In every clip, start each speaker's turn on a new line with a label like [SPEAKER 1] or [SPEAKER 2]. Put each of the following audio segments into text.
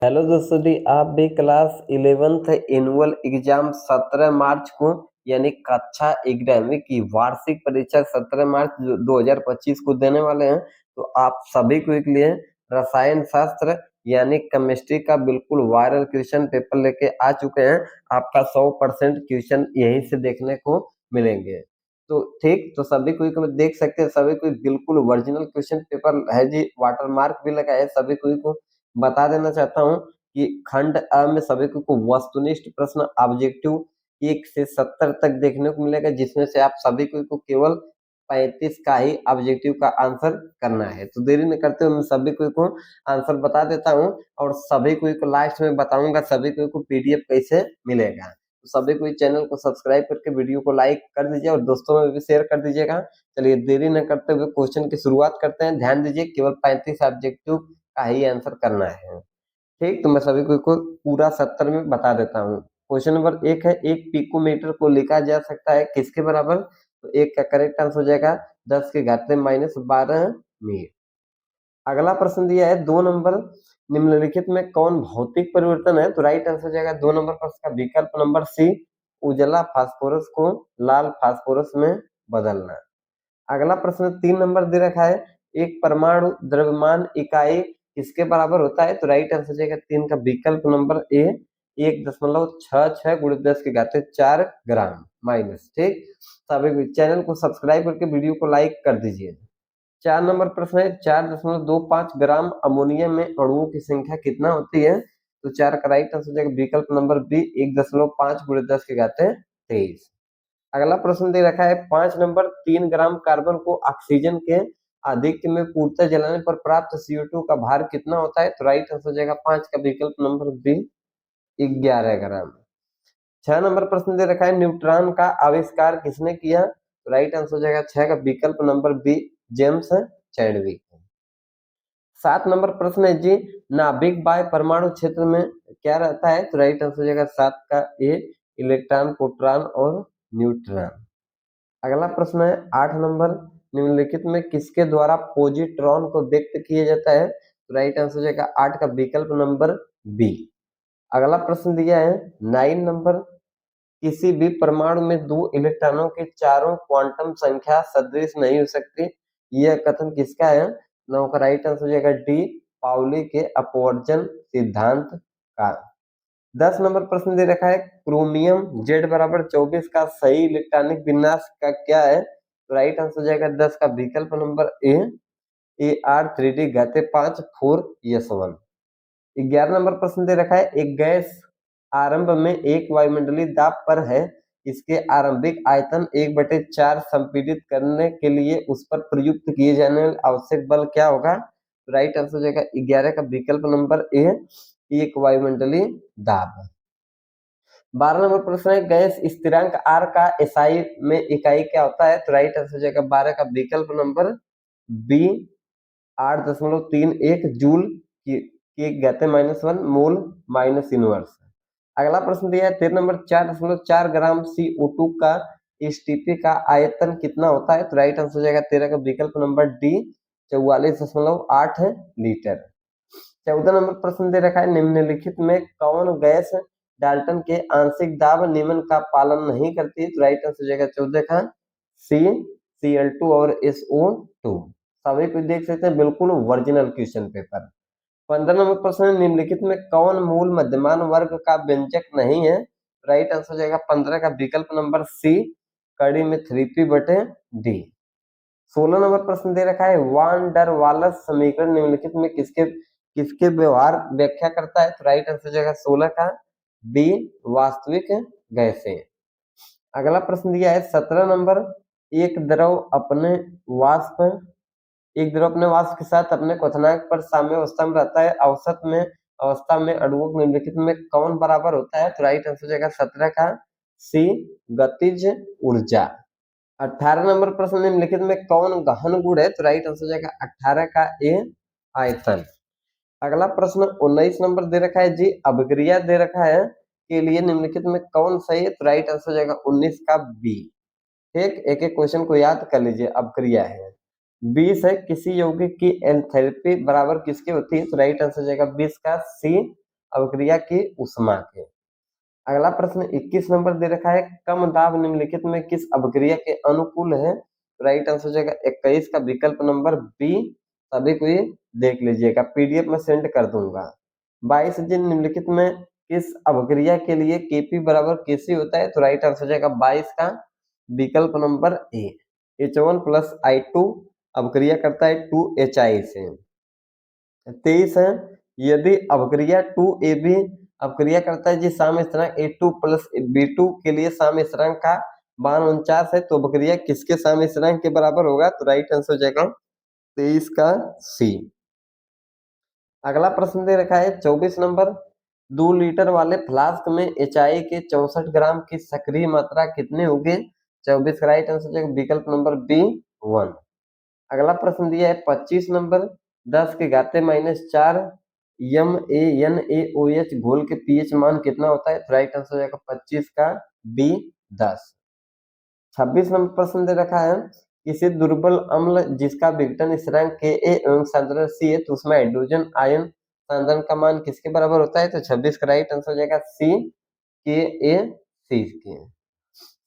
[SPEAKER 1] Hello दोस्तों जी, आप भी क्लास 11th एनुअल एग्जाम 17 मार्च को यानी कक्षा 11वीं की वार्षिक परीक्षा 17 मार्च 2025 को देने वाले हैं। तो आप सभी को के लिए रसायन शास्त्र यानी केमिस्ट्री का बिल्कुल वायरल क्वेश्चन पेपर लेके आ चुके हैं। आपका 100% क्वेश्चन यहीं से देखने को मिलेंगे। तो ठीक, तो सभी को देख सकते हैं, सभी को बिल्कुल ओरिजिनल क्वेश्चन पेपर है जी, वाटर मार्क भी लगा है। सभी को बता देना चाहता हूँ कि खंड अ में सभी को वस्तुनिष्ठ प्रश्न ऑब्जेक्टिव 1 से 70 तक देखने को मिलेगा, जिसमें से आप सभी को केवल 35 का ही ऑब्जेक्टिव का आंसर करना है। तो देरी न करते हुए मैं सभी को आंसर बता देता हूँ और सभी को लास्ट में बताऊंगा सभी को पीडीएफ कैसे मिलेगा। तो सभी को चैनल को सब्सक्राइब करके वीडियो को लाइक कर दीजिए और दोस्तों में भी शेयर कर दीजिएगा। चलिए देरी न करते हुए क्वेश्चन की शुरुआत करते हैं। ध्यान दीजिए, केवल 35 ऑब्जेक्टिव का ही आंसर करना है। ठीक, तो मैं सभी को पूरा 70 में बता देता हूँ। क्वेश्चन नंबर 1 है, एक पिकोमीटर को लिखा जा सकता है किसके बराबर? तो एक का करेक्ट आंसर हो जाएगा 10 के घाते -12 मीटर। अगला प्रश्न दिया है 2 नंबर, निम्नलिखित में कौन भौतिक परिवर्तन है? तो राइट आंसर हो जाएगा 2 नंबर प्रश्न का विकल्प नंबर सी, उजला फास्फोरस को लाल फास्फोरस में बदलना। अगला प्रश्न 3 नंबर दे रखा है, एक परमाणु द्रव्यमान इकाई किसके बराबर होता है? तो राइट आंसर जाएगा 3 का विकल्प नंबर ए, 1.66 गुणित 10 के घाते 4 ग्राम माइनस। ठीक, सभी चैनल को सब्सक्राइब करके वीडियो को लाइक कर दीजिए। 4 नंबर प्रश्न है, 4.25 ग्राम अमोनियम में अणुओं की संख्या कितना होती है? तो 4 का राइट आंसर जाएगा विकल्प नंबर बी, 1.5 गुणित 10 के घाते 23। अगला प्रश्न दे रखा है 5 नंबर, 3 ग्राम कार्बन को ऑक्सीजन के आधिक्य में पूर्णतः जलाने पर प्राप्त CO2 का भार कितना होता है? तो राइट आंसर हो जाएगा 5 का विकल्प नंबर बी, 11 ग्राम। 6 नंबर प्रश्न दे रखा है, न्यूट्रॉन का आविष्कार किसने किया? तो राइट आंसर हो जाएगा 6 का विकल्प नंबर बी, जेम्स चैडविक। 7 नंबर प्रश्न है जी, नाभिक बाह्य परमाणु क्षेत्र में क्या रहता है? तो राइट आंसर हो जाएगा 7 का ए, इलेक्ट्रॉन, प्रोटॉन और न्यूट्रॉन। अगला प्रश्न है 8 नंबर, निम्नलिखित में किसके द्वारा पॉजिट्रॉन को व्यक्त किया जाता है? तो राइट आंसर हो जाएगा 8 का विकल्प नंबर बी। अगला प्रश्न दिया है 9 नंबर, किसी भी परमाणु में 2 इलेक्ट्रॉनों की चारों क्वांटम संख्या सदृश नहीं हो सकती, यह कथन किसका है? 9 का राइट आंसर हो जाएगा डी, पाउली के अपवर्जन सिद्धांत का। 10 नंबर प्रश्न दे रखा है, क्रोमियम Z बराबर 24 का सही इलेक्ट्रॉनिक विन्यास का क्या है? तो राइट आंसर हो जाएगा 10 का विकल्प number A, Ar3d घाते 5 4s1। 11 number प्रश्न दे रखा है, एक गैस आरंभ में एक वायुमंडलीय दाब पर है, इसके आरंभिक आयतन 1/4 संपीड़ित करने के लिए उस पर प्रयुक्त किए जाने वाले आवश्यक बल क्या होगा? राइट आंसर हो जाएगा 11 का विकल्प नंबर ए, एक वायुमंडलीय दाब। 12 नंबर प्रश्न है, गैस स्थिरांक R का SI में इकाई क्या होता है? तो राइट आंसर हो जाएगा 12 का विकल्प नंबर बी, 8.31 जूल की घाते -1 मोल माइनस इनवर्स। अगला प्रश्न दिया है 13 नंबर, 4.4 ग्राम CO2 का एसटीपी का आयतन कितना होता है? तो राइट आंसर हो जाएगा 13 का विकल्प नंबर डी, 44.8 लीटर। 14 नंबर प्रश्न दे रखा है, निम्नलिखित में कौन गैस डाल्टन के आंशिक दाब नियमन का पालन नहीं करती? तो राइट आंसर हो जाएगा 14 का सी, Cl2 और SO2। सभी को देख सकते हैं, बिल्कुल ओरिजिनल क्वेश्चन पेपर। 15 नंबर प्रश्न, निम्नलिखित में कौन मूल मध्यमान वर्ग का व्यंजक नहीं है? राइट आंसर हो जाएगा 15 का विकल्प नंबर सी, कड़ी में 3p/d। 16 नंबर प्रश्न दे रखा है, वान डर वालस समीकरण निम्नलिखित में किसके किसके व्यवहार व्याख्या करता है? तो राइट आंसर हो जाएगा 16 का बी, वास्तविक गैसें। अगला प्रश्न दिया है 17 नंबर, एक द्रव अपने वाष्प एक द्रव अपने वाष्प के साथ अपने क्वथनांक पर साम्य अवस्था में रहता है, औसत में अवस्था में अणुओं के निम्नलिखित में कौन बराबर होता है? तो राइट आंसर हो जाएगा 17 का सी, गतिज ऊर्जा। 18 नंबर प्रश्न, निम्नलिखित में कौन गहन गुण है? तो राइट आंसर हो जाएगा 18 का ए, आयतन। अगला प्रश्न 19 नंबर दे रखा है जी, अभिक्रिया दे रखा है के लिए निम्नलिखित में कौन सही है? तो राइट आंसर हो जाएगा 19 का बी। ठीक, एक एक क्वेश्चन को याद कर लीजिए, अभिक्रिया है। 20 है, किसी यौगिक की एंथैल्पी बराबर किसकी होती है? तो राइट आंसर हो जाएगा 20 का सी, अवक्रिया की ऊष्मा के। अगला प्रश्न 21 नंबर दे रखा है, कम दाब निम्नलिखित में किस अवक्रिया के अनुकूल है? राइट आंसर हो जाएगा 21 का विकल्प नंबर बी। सभी को ये देख लीजिएगा, पीडीएफ में सेंड कर दूंगा। 22 जिन निम्नलिखित में किस अवक्रिया के लिए केपी बराबर केसी होता है? तो राइट आंसर हो जाएगा 22 का विकल्प number A. H1 plus I2 अवक्रिया करता है 2HI से। 23 है, यदि अवक्रिया 2AB अवक्रिया करता है जी साम्य स्थिरांक A2 प्लस B2 के लिए साम्य स्थिरांक का मान 49 है, तो अवक्रिया किसके साम्य स्थिरांक के बराबर होगा? तो राइट आंसर हो जाएगा 23 का सी। अगला प्रश्न दे रखा है 24 नंबर, 2 लीटर वाले फ्लास्क में HI के 64 ग्राम की सक्रिय मात्रा कितनी होगी? 24 का राइट आंसर हो जाएगा विकल्प नंबर बी 1। अगला प्रश्न दिया है 25 नंबर, 10 के घाते -4 MaNaOH घोल के पीएच मान कितना होता है? तो राइट आंसर हो जाएगा 25 का बी 10। 26 नंबर प्रश्न दे रखा है, किसी दुर्बल अम्ल जिसका विघटन स्थिरांक Ka एवं सांद्रता C है, तो उसमें हाइड्रोजन आयन सांद्रण का मान किसके बराबर होता है? तो 26 का राइट आंसर हो जाएगा सी KaC के।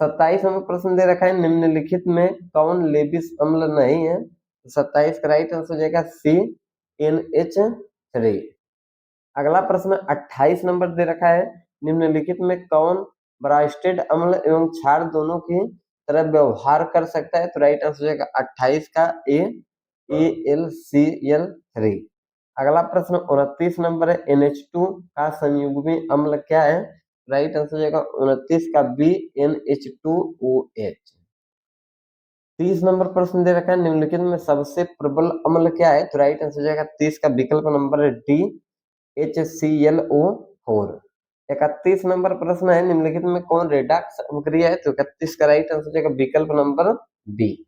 [SPEAKER 1] 27 नंबर प्रश्न दे रखा है, निम्नलिखित में कौन लेविस अम्ल नहीं है? 27 का राइट आंसर हो जाएगा CnH3। अगला प्रश्न 28 नंबर दे रखा है, निम्नलिखित में कौन ब्रास्टेड अम्ल एवं क्षार दोनों की तरह व्यवहार कर सकता है? तो राइट आंसर हो जाएगा 28 का AlCl3। अगला प्रश्न 29 नंबर है, NH2 का संयुग्मी अम्ल क्या है? राइट आंसर हो जाएगा 29 का BnH2OH। 30 नंबर प्रश्न दे रखा है, निम्नलिखित में सबसे प्रबल अम्ल क्या है? तो राइट आंसर हो जाएगा 30 का विकल्प नंबर डी HClO4। 31 नंबर प्रश्न है, निम्नलिखित में कौन रेडॉक्स अभिक्रिया है? तो 31 का राइट आंसर हो जाएगा विकल्प नंबर बी।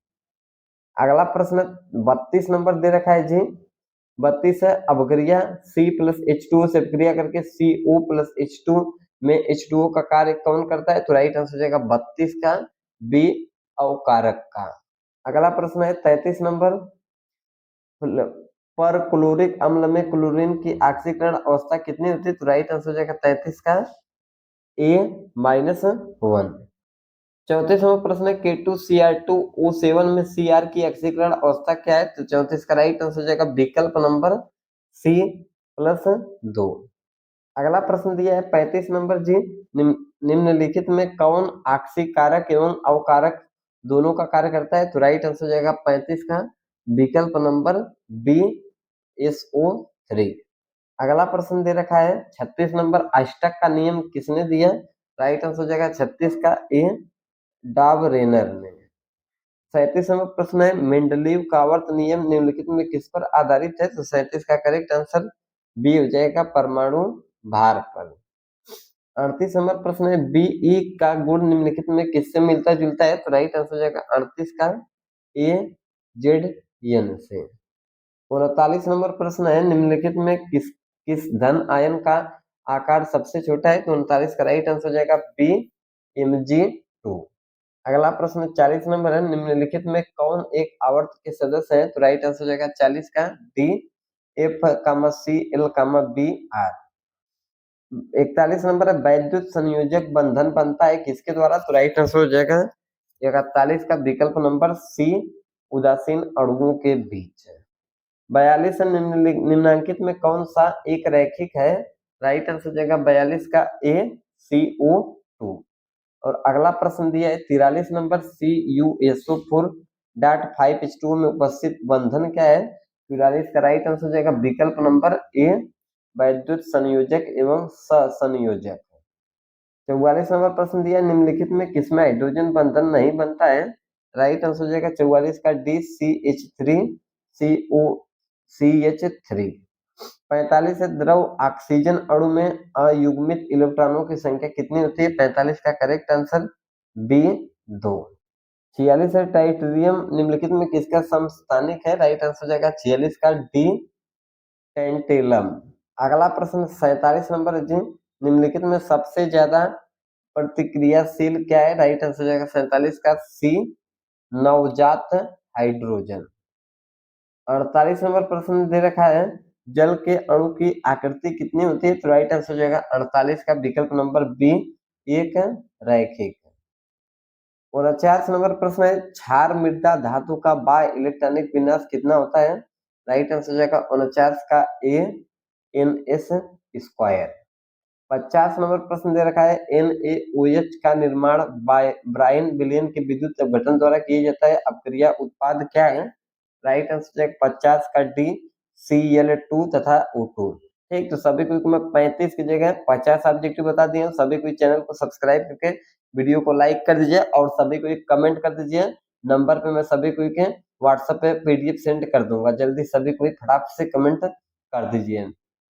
[SPEAKER 1] अगला प्रश्न 32 नंबर दे रखा है जी, 32 है, अभिक्रिया C प्लस H2O से अभिक्रिया करके CO प्लस H2 में H2O का कार्य कौन करता है? तो राइट आंसर हो जाएगा 32 का बी अवकारक का। अगला प्रश्न है 33 नंबर, पर क्लोरिक अम्ल में क्लोरीन की ऑक्सीकरण अवस्था कितनी होती है? तो राइट आंसर हो जाएगा 33 का A-1। 34 नंबर प्रश्न है, K2Cr2O7 में Cr की ऑक्सीकरण अवस्था क्या है? तो 34 का राइट आंसर हो जाएगा विकल्प नंबर C+2। अगला प्रश्न दिया है 35 नंबर जी, निम्नलिखित में कौन ऑक्सीकारक एवं अवकारक दोनों का कार्य करता है? तो राइट आंसर हो जाएगा 35 का विकल्प नंबर BSO3। अगला प्रश्न दे रखा है 36 नंबर, अष्टक का नियम किसने दिया? राइट आंसर हो जाएगा 36 का ए डाबरेनर ने। 37 नंबर प्रश्न है, मेंडलीव का आवर्त नियम निम्नलिखित में किस पर आधारित है? तो 37 का करेक्ट आंसर बी हो जाएगा परमाणु भार पर। 38 नंबर प्रश्न है, Be का गुण निम्नलिखित में किससे मिलता जुलता है? तो राइट आंसर हो जाएगा 38 का AZN से। 39 नंबर प्रश्न है, निम्नलिखित में किस किस धन आयन का आकार सबसे छोटा है? तो 39 का राइट आंसर हो जाएगा बी Mg2। अगला प्रश्न 40 नंबर है, निम्नलिखित में कौन एक आवर्त के सदस्य है? तो राइट आंसर हो जाएगा 40 का डी FCl, Br। 41 नंबर है, वैद्युत संयोजक बंधन बनता है किसके द्वारा? तो राइट आंसर हो जाएगा 41 का विकल्प नंबर सी उदासीन अणुओं के बीच। 42 निम्नांकित में कौन सा एक रैखिक है? राइट आंसर हो जाएगा 42 का ACO2। और अगला प्रश्न दिया है 43 नंबर, CuSO4.5H2O में उपस्थित बंधन क्या है? 43 का राइट आंसर हो जाएगा विकल्प नंबर ए वैद्युत संयोजक एवं सहसंयोजक। 44 नंबर प्रश्न दिया, निम्नलिखित में किसमें हाइड्रोजन बंधन नहीं बनता है? राइट आंसर हो जाएगा 44 का डी CH3COCH3। 45 है, द्रव ऑक्सीजन अणु में अयुग्मित इलेक्ट्रॉनों की संख्या कितनी होती है? 45 का करेक्ट आंसर बी 2। 46 है, टाइटेरियम निम्नलिखित में किसका समस्थानिक है? राइट आंसर हो जाएगा 46 का डी टेंटेलम। अगला प्रश्न 47 नंबर है जी, निम्नलिखित में सबसे ज्यादा प्रतिक्रियाशील क्या है? राइट आंसर हो जाएगा 47 का सी नवजात हाइड्रोजन। 48 नंबर प्रश्न दे रखा है, जल के अणु की आकृति कितनी होती है? तो राइट आंसर हो जाएगा 48 का विकल्प नंबर बी, एक रैखिक। 49 नंबर प्रश्न है, क्षार मृदा धातु का बाय इलेक्ट्रॉनिक विन्यास कितना होता है? राइट आंसर हो जाएगा 49 का ए, एन एस स्क्वायर। 50 नंबर प्रश्न दे रखा है, NaOH का निर्माण ब्रायन विलियन के विद्युत अपघटन द्वारा किया जाता है, अपक्रिया उत्पाद क्या है? राइट आंसर 50 का डी, Cl2 तथा O2। ठीक, तो सभी को मैं 35 की जगह 50 ऑब्जेक्टिव बता दिए हूँ। सभी को चैनल को सब्सक्राइब करके वीडियो को लाइक कर दीजिए और सभी को एक कमेंट कर दीजिए। नंबर पे मैं सभी को एक व्हाट्सएप पे PDF सेंड कर दूंगा, जल्दी सभी को फटाक से कमेंट कर दीजिए।